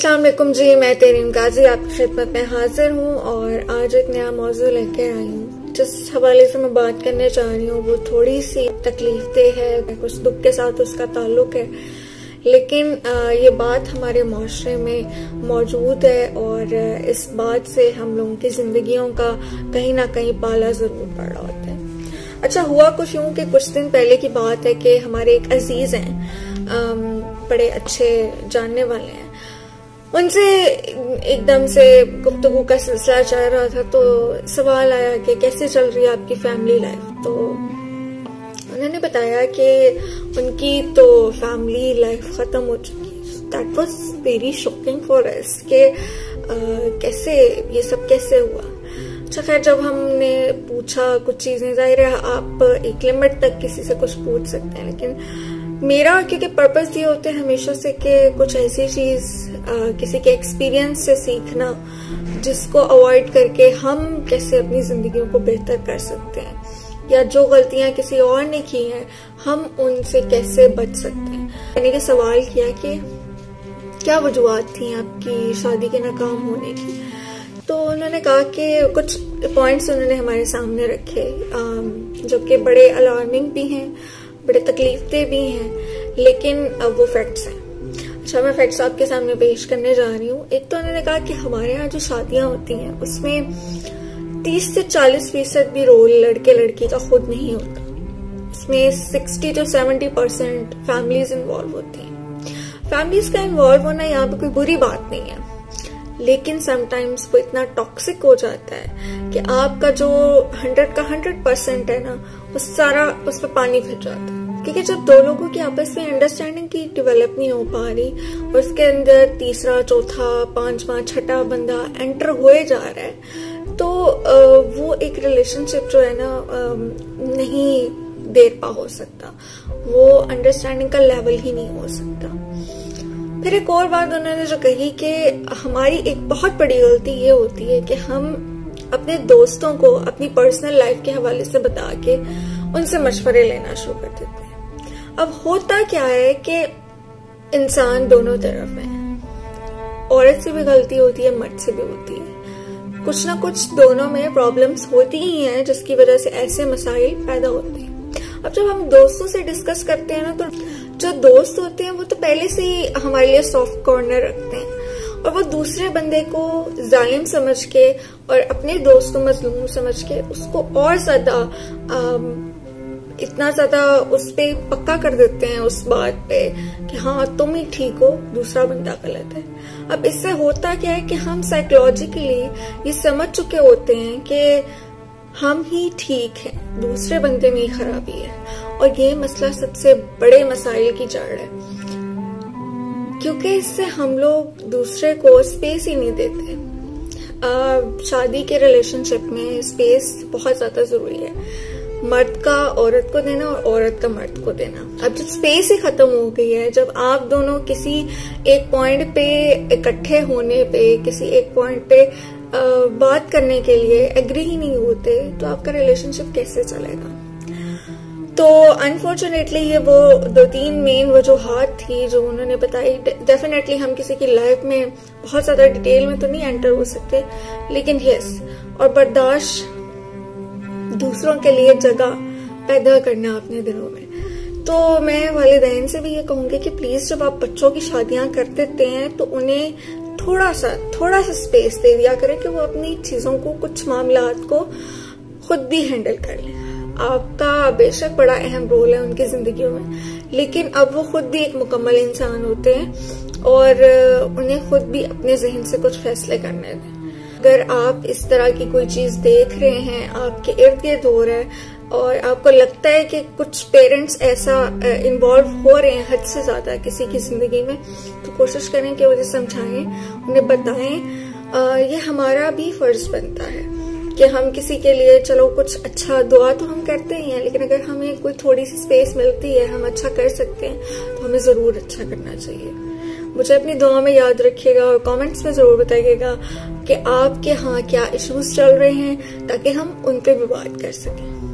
अस्सलाम वालेकुम जी, मैं तेरीम काजी आपकी खिदमत में हाजिर हूँ और आज एक नया मौजू लेकर आई हूँ। जिस हवाले से मैं बात करने चाह रही हूँ वो थोड़ी सी तकलीफदेह है, कुछ दुख के साथ उसका ताल्लुक है, लेकिन ये बात हमारे माशरे में मौजूद है और इस बात से हम लोगों की जिंदगियों का कहीं ना कहीं पाला जरूर पड़ रहा होता है। अच्छा, हुआ कुछ यूं कि कुछ दिन पहले की बात है कि हमारे एक अजीज हैं, बड़े अच्छे जानने वाले हैं, उनसे एकदम से गुफ्तगू का सिलसिला चल रहा था तो सवाल आया कि कैसे चल रही है आपकी फैमिली लाइफ। तो उन्होंने बताया कि उनकी तो फैमिली लाइफ खत्म हो चुकी है। That was very shocking for us कि कैसे ये सब कैसे हुआ। अच्छा खैर, जब हमने पूछा कुछ चीजें, जाहिर है आप एक लिमिट तक किसी से कुछ पूछ सकते हैं, लेकिन मेरा क्योंकि पर्पस ये होते हैं हमेशा से कि कुछ ऐसी चीज किसी के एक्सपीरियंस से सीखना जिसको अवॉइड करके हम कैसे अपनी जिंदगियों को बेहतर कर सकते हैं, या जो गलतियां किसी और ने की हैं हम उनसे कैसे बच सकते हैं। मैंने ये सवाल किया कि क्या वजूहत थी आपकी शादी के नाकाम होने की। तो उन्होंने कहा कि कुछ पॉइंट्स उन्होंने हमारे सामने रखे जो कि बड़े अलार्मिंग भी हैं, बड़े तकलीफदेह भी हैं, लेकिन अब वो फैक्ट्स हैं। अच्छा, मैं फैक्ट्स आपके सामने पेश करने जा रही हूँ। एक तो उन्होंने कहा कि हमारे यहाँ जो शादियां होती हैं उसमें 30 से 40% भी रोल लड़के लड़की का खुद नहीं होता। इसमें 60 to 70% फैमिलीज इन्वॉल्व होती हैं। फैमिलीज का इन्वॉल्व होना यहाँ पे कोई बुरी बात नहीं है, लेकिन समटाइम्स वो इतना टॉक्सिक हो जाता है कि आपका जो 100 का 100% है ना, वो सारा उस पर पानी फिर जाता है। क्योंकि जब दो लोगों की आपस में अंडरस्टैंडिंग की डेवलप नहीं हो पा रही और उसके अंदर तीसरा, चौथा, पांचवा, छठा बंदा एंटर हुए जा रहा है, तो वो एक रिलेशनशिप जो है ना नहीं देर पा हो सकता, वो अंडरस्टैंडिंग का लेवल ही नहीं हो सकता। फिर एक और बात उन्होंने जो कही कि हमारी एक बहुत बड़ी गलती ये होती है कि हम अपने दोस्तों को अपनी पर्सनल लाइफ के हवाले से बता के उनसे मशवरे लेना शुरू कर देते हैं। अब होता क्या है कि इंसान दोनों तरफ है, औरत से भी गलती होती है, मर्द से भी होती है, कुछ ना कुछ दोनों में प्रॉब्लम्स होती ही हैं जिसकी वजह से ऐसे मसाइल पैदा होते हैं। अब जब हम दोस्तों से डिस्कस करते हैं ना, तो जो दोस्त होते हैं वो तो पहले से ही हमारे लिए सॉफ्ट कॉर्नर रखते हैं और वो दूसरे बंदे को जालिम समझ के और अपने दोस्त को मजलूम समझ के उसको और ज्यादा इतना ज्यादा उस पे पक्का कर देते हैं उस बात पे कि हाँ तुम ही ठीक हो, दूसरा बंदा गलत है। अब इससे होता क्या है कि हम साइकोलॉजिकली ये समझ चुके होते हैं कि हम ही ठीक हैं, दूसरे बंदे में ही खराबी है, और ये मसला सबसे बड़े मसाइल की जड़ है, क्योंकि इससे हम लोग दूसरे को स्पेस ही नहीं देते। शादी के रिलेशनशिप में स्पेस बहुत ज्यादा जरूरी है, मर्द का औरत को देना और औरत का मर्द को देना। अब जब स्पेस ही खत्म हो गई है, जब आप दोनों किसी एक पॉइंट पे इकट्ठे होने पे, किसी एक पॉइंट पे बात करने के लिए एग्री ही नहीं होते, तो आपका रिलेशनशिप कैसे चलेगा। तो अनफॉर्चुनेटली ये वो 2-3 मेन वजूहात थी जो उन्होंने बताई। डेफिनेटली हम किसी की लाइफ में बहुत ज्यादा डिटेल में तो नहीं एंटर हो सकते, लेकिन यस, और बर्दाश्त, दूसरों के लिए जगह पैदा करना अपने दिलों में। तो मैं वालिदैन से भी ये कहूंगी कि प्लीज जब आप बच्चों की शादियां कर देते हैं तो उन्हें थोड़ा सा स्पेस दे दिया करें कि वो अपनी चीजों को, कुछ मामलात को खुद भी हैंडल कर लें। आपका बेशक बड़ा अहम रोल है उनकी जिंदगियों में, लेकिन अब वो खुद भी एक मुकम्मल इंसान होते हैं और उन्हें खुद भी अपने जहन से कुछ फैसले करने दें। अगर आप इस तरह की कोई चीज देख रहे हैं, आपके इर्द गिर्द हो रहा है और आपको लगता है कि कुछ पेरेंट्स ऐसा इन्वॉल्व हो रहे हैं हद से ज्यादा किसी की जिंदगी में, तो कोशिश करें कि उन्हें समझाएं, उन्हें बताएं। ये हमारा भी फर्ज बनता है कि हम किसी के लिए, चलो कुछ अच्छा दुआ तो हम करते ही हैं, लेकिन अगर हमें कोई थोड़ी सी स्पेस मिलती है, हम अच्छा कर सकते हैं, तो हमें जरूर अच्छा करना चाहिए। मुझे अपनी दुआ में याद रखिएगा और कमेंट्स में जरूर बताइएगा कि आपके यहाँ क्या इश्यूज चल रहे हैं, ताकि हम उन पे भी बात कर सकें।